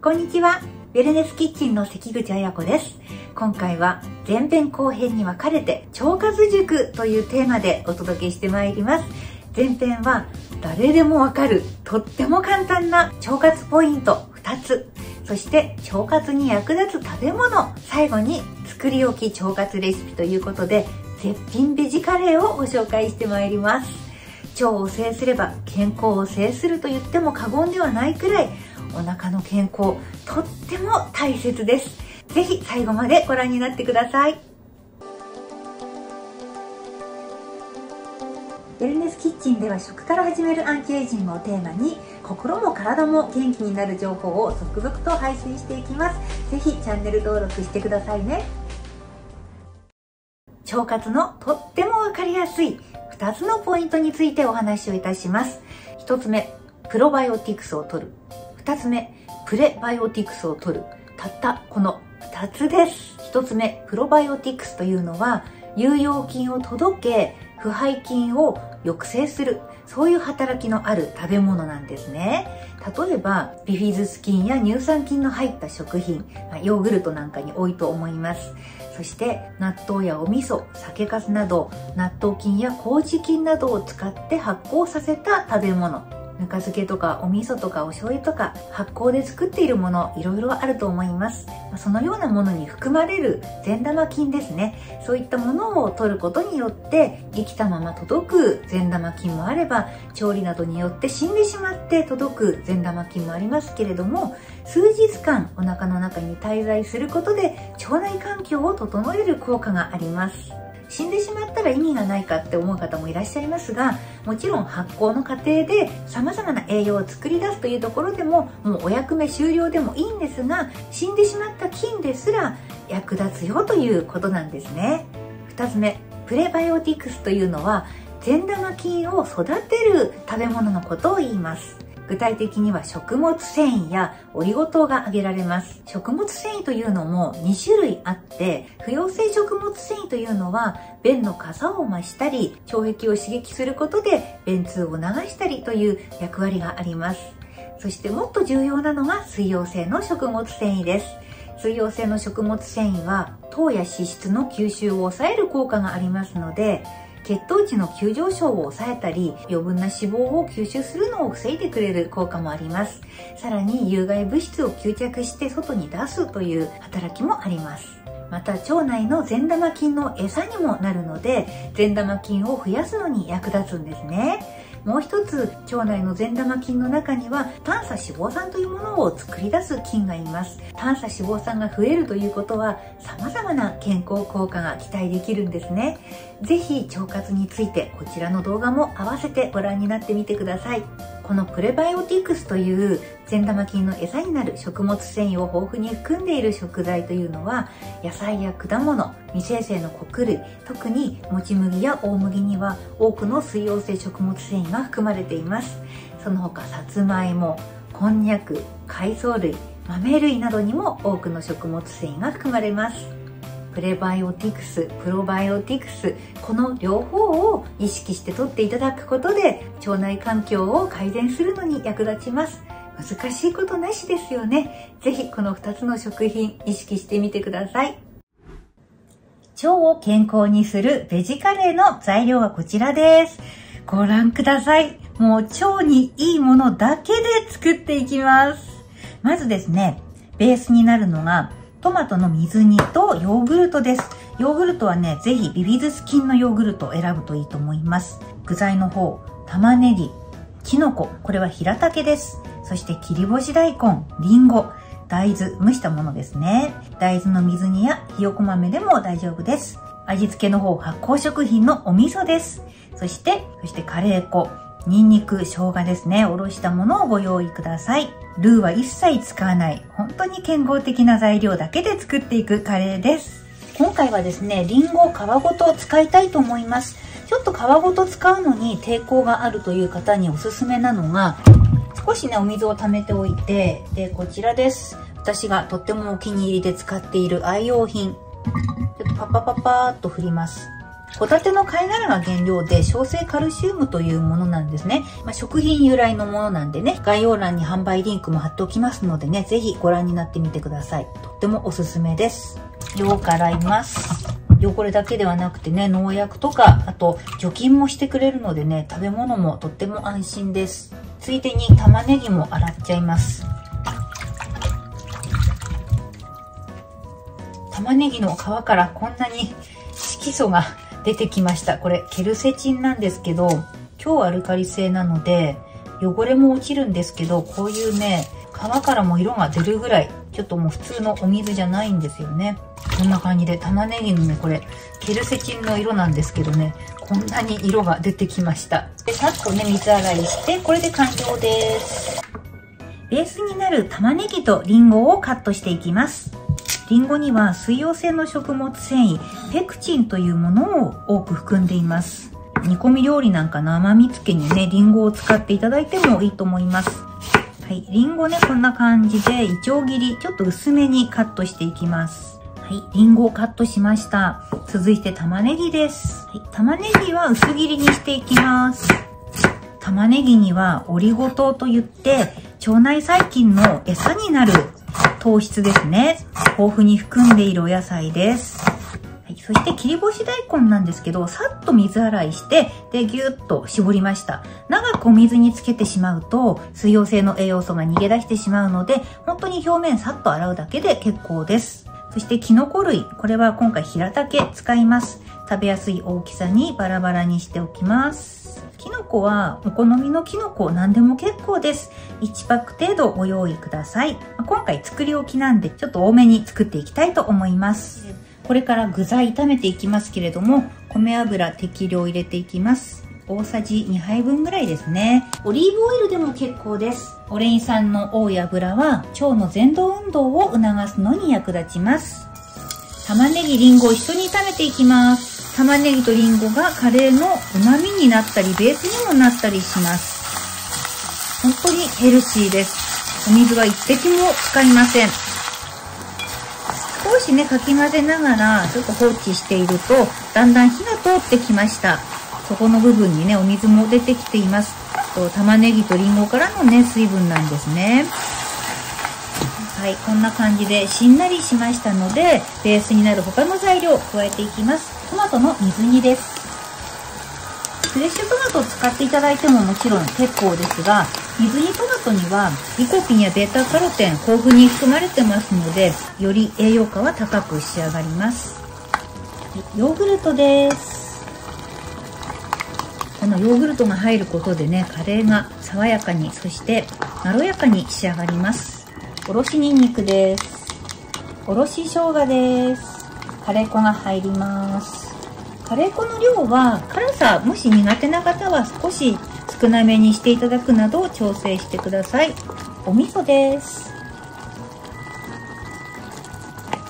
こんにちは。ウェルネスキッチンの関口彩子です。今回は前編後編に分かれて腸活塾というテーマでお届けしてまいります。前編は誰でもわかるとっても簡単な腸活ポイント2つ、そして腸活に役立つ食べ物、最後に作り置き腸活レシピということで絶品ベジカレーをご紹介してまいります。腸を制すれば健康を制すると言っても過言ではないくらい、お腹の健康とっても大切です。ぜひ最後までご覧になってください。ウェルネスキッチンでは食から始めるアンチエイジングをテーマに、心も体も元気になる情報を続々と配信していきます。ぜひチャンネル登録してくださいね。腸活のとってもわかりやすい2つのポイントについてお話をいたします。1つ目、プロバイオティクスを摂る。2つ目、プレバイオティクスを摂る。たったこの2つです。1つ目、プロバイオティクスというのは、有用菌を届け、腐敗菌を抑制する、そういう働きのある食べ物なんですね。例えば、ビフィズス菌や乳酸菌の入った食品、ヨーグルトなんかに多いと思います。そして納豆やお味噌、酒粕など納豆菌や麹菌などを使って発酵させた食べ物、ぬか漬けとかお味噌とかお醤油とか発酵で作っているもの、いろいろあると思います。そのようなものに含まれる善玉菌ですね。そういったものを取ることによって生きたまま届く善玉菌もあれば、調理などによって死んでしまって届く善玉菌もありますけれども、数日間お腹の中に滞在することで腸内環境を整える効果があります。死んでしまったら意味がないかって思う方もいらっしゃいますが、もちろん発酵の過程で様々な栄養を作り出すというところでも、もうお役目終了でもいいんですが、死んでしまった菌ですら役立つよということなんですね。2つ目、プレバイオティクスというのは善玉菌を育てる食べ物のことを言います。具体的には食物繊維やオリゴ糖が挙げられます。食物繊維というのも2種類あって、不溶性食物繊維というのは便の傘を増したり、腸壁を刺激することで便通を流したりという役割があります。そしてもっと重要なのが水溶性の食物繊維です。水溶性の食物繊維は糖や脂質の吸収を抑える効果がありますので、血糖値の急上昇を抑えたり、余分な脂肪を吸収するのを防いでくれる効果もあります。さらに有害物質を吸着して外に出すという働きもあります。また腸内の善玉菌の餌にもなるので、善玉菌を増やすのに役立つんですね。もう一つ、腸内の善玉菌の中には短鎖脂肪酸というものを作り出す菌がいます。短鎖脂肪酸が増えるということは様々な健康効果が期待できるんですね。ぜひ腸活についてこちらの動画も合わせてご覧になってみてください。このプレバイオティクスという善玉菌の餌になる食物繊維を豊富に含んでいる食材というのは、野菜や果物、未生成の穀類、特にもち麦や大麦には多くの水溶性食物繊維が含まれています。その他さつまいも、こんにゃく、海藻類、豆類などにも多くの食物繊維が含まれます。プレバイオティクス、プロバイオティクス、この両方を意識して取っていただくことで腸内環境を改善するのに役立ちます。難しいことなしですよね。ぜひこの2つの食品意識してみてください。腸を健康にするベジカレーの材料はこちらです。ご覧ください。もう腸にいいものだけで作っていきます。まずですね、ベースになるのがトマトの水煮とヨーグルトです。ヨーグルトはね、ぜひビフィズス菌のヨーグルトを選ぶといいと思います。具材の方、玉ねぎ、きのこ、これは平茸です。そして切り干し大根、りんご、大豆、蒸したものですね。大豆の水煮やひよこ豆でも大丈夫です。味付けの方、発酵食品のお味噌です。そしてカレー粉、ニンニク、生姜ですね。おろしたものをご用意ください。ルーは一切使わない、本当に健康的な材料だけで作っていくカレーです。今回はですね、りんごを皮ごと使いたいと思います。ちょっと皮ごと使うのに抵抗があるという方におすすめなのが、少しね、お水を溜めておいて、で、こちらです。私がとってもお気に入りで使っている愛用品。ちょっとパパパパーっと振ります。ホタテの貝殻が原料で小性カルシウムというものなんですね。食品由来のものなんでね、概要欄に販売リンクも貼っておきますのでね、ぜひご覧になってみてください。とってもおすすめです。よく洗います。汚れだけではなくてね、農薬とか、あと除菌もしてくれるのでね、食べ物もとっても安心です。ついでに玉ねぎも洗っちゃいます。玉ねぎの皮からこんなに色素が出てきました。これケルセチンなんですけど、強アルカリ性なので汚れも落ちるんですけど、こういうね、皮からも色が出るぐらい、ちょっともう普通のお水じゃないんですよね。こんな感じで玉ねぎのね、これケルセチンの色なんですけどね、こんなに色が出てきました。で、さっとね、水洗いして、これで完了です。ベースになる玉ねぎとリンゴをカットしていきます。リンゴには水溶性の食物繊維、ペクチンというものを多く含んでいます。煮込み料理なんかの甘み付けにね、リンゴを使っていただいてもいいと思います。はい、リンゴね、こんな感じでいちょう切り、ちょっと薄めにカットしていきます。はい、リンゴをカットしました。続いて玉ねぎです。はい、玉ねぎは薄切りにしていきます。玉ねぎにはオリゴ糖といって、腸内細菌の餌になる糖質ですね。豊富に含んでいるお野菜です。はい、そして切り干し大根なんですけど、さっと水洗いして、で、ぎゅっと絞りました。長くお水につけてしまうと、水溶性の栄養素が逃げ出してしまうので、本当に表面さっと洗うだけで結構です。そしてキノコ類、これは今回平茸使います。食べやすい大きさにバラバラにしておきます。キノコはお好みのキノコ何でも結構です。1パック程度ご用意ください。今回作り置きなんでちょっと多めに作っていきたいと思います。これから具材炒めていきますけれども、米油適量入れていきます。大さじ2杯分ぐらいですね。オリーブオイルでも結構です。オレイン酸の多い油は腸の蠕動運動を促すのに役立ちます。玉ねぎ、りんごを一緒に炒めていきます。玉ねぎとりんごがカレーの旨味になったりベースにもなったりします。本当にヘルシーです。お水は一滴も使いません。少しね、かき混ぜながらちょっと放置しているとだんだん火が通ってきました。そこの部分にね、お水も出てきています。玉ねぎとりんごからのね、水分なんですね。はい、こんな感じでしんなりしましたので、ベースになる他の材料を加えていきます。トマトの水煮です。フレッシュトマトを使っていただいてももちろん結構ですが、水煮トマトにはリコピンやベータカロテン豊富に含まれてますので、より栄養価は高く仕上がります。ヨーグルトです。このヨーグルトが入ることでね、カレーが爽やかに、そしてまろやかに仕上がります。おろしにんにくです。おろし生姜です。カレー粉が入ります。カレー粉の量は辛さもし苦手な方は少し少なめにしていただくなど調整してください。お味噌です。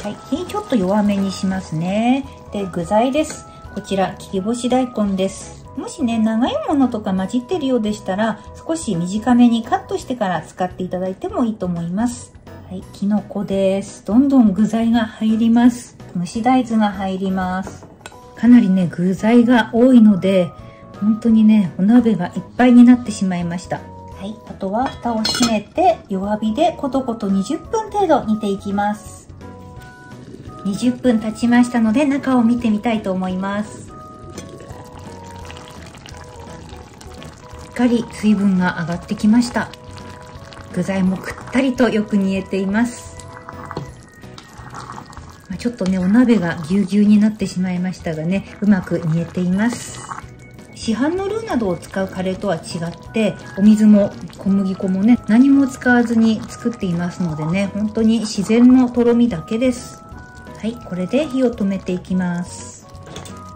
はい、火ちょっと弱めにしますね。で、具材です。こちら切り干し大根です。もしね、長いものとか混じってるようでしたら、少し短めにカットしてから使っていただいてもいいと思います。はい、きのこです。どんどん具材が入ります。蒸し大豆が入ります。かなりね、具材が多いので、本当にね、お鍋がいっぱいになってしまいました。はい、あとは蓋を閉めて弱火でコトコト20分程度煮ていきます。20分経ちましたので、中を見てみたいと思います。しっかり水分が上がってきました。具材もくったりとよく煮えています。ちょっとね、お鍋がぎゅうぎゅうになってしまいましたがね、うまく煮えています。市販のルーなどを使うカレーとは違って、お水も小麦粉もね、何も使わずに作っていますのでね、本当に自然のとろみだけです。はい、これで火を止めていきます。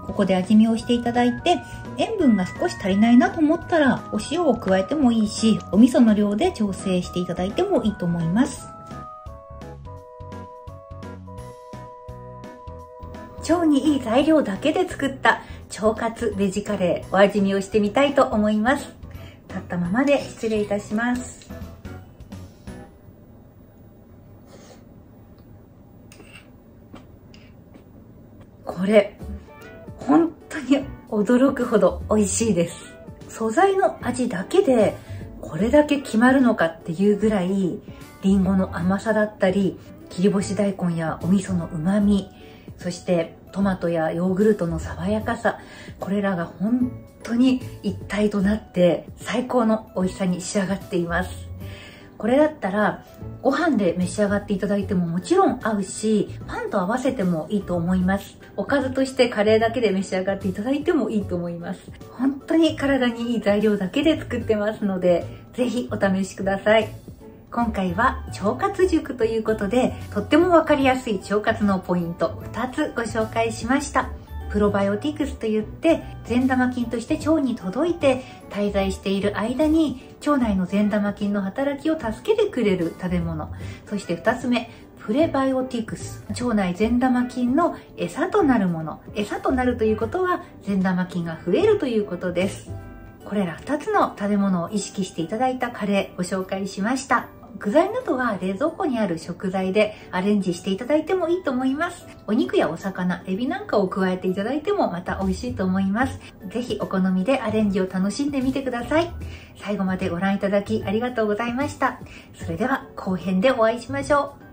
ここで味見をしていただいて、塩分が少し足りないなと思ったらお塩を加えてもいいし、お味噌の量で調整していただいてもいいと思います。腸にいい材料だけで作った腸活ベジカレー、お味見をしてみたいと思います。立ったままで失礼いたします。これ本当に驚くほど美味しいです。素材の味だけでこれだけ決まるのかっていうぐらい、りんごの甘さだったり、切り干し大根やお味噌の旨味、そしてトマトやヨーグルトの爽やかさ、これらが本当に一体となって最高の美味しさに仕上がっています。これだったらご飯で召し上がっていただいてももちろん合うし、パンと合わせてもいいと思います。おかずとしてカレーだけで召し上がっていただいてもいいと思います。本当に体にいい材料だけで作ってますので、ぜひお試しください。今回は腸活塾ということで、とってもわかりやすい腸活のポイント2つご紹介しました。プロバイオティクスといって、善玉菌として腸に届いて滞在している間に腸内の善玉菌の働きを助けてくれる食べ物。そして2つ目、プレバイオティクス。腸内善玉菌の餌となるもの。餌となるということは善玉菌が増えるということです。これら2つの食べ物を意識していただいたカレーご紹介しました。具材などは冷蔵庫にある食材でアレンジしていただいてもいいと思います。お肉やお魚、エビなんかを加えていただいてもまた美味しいと思います。ぜひお好みでアレンジを楽しんでみてください。最後までご覧いただきありがとうございました。それでは後編でお会いしましょう。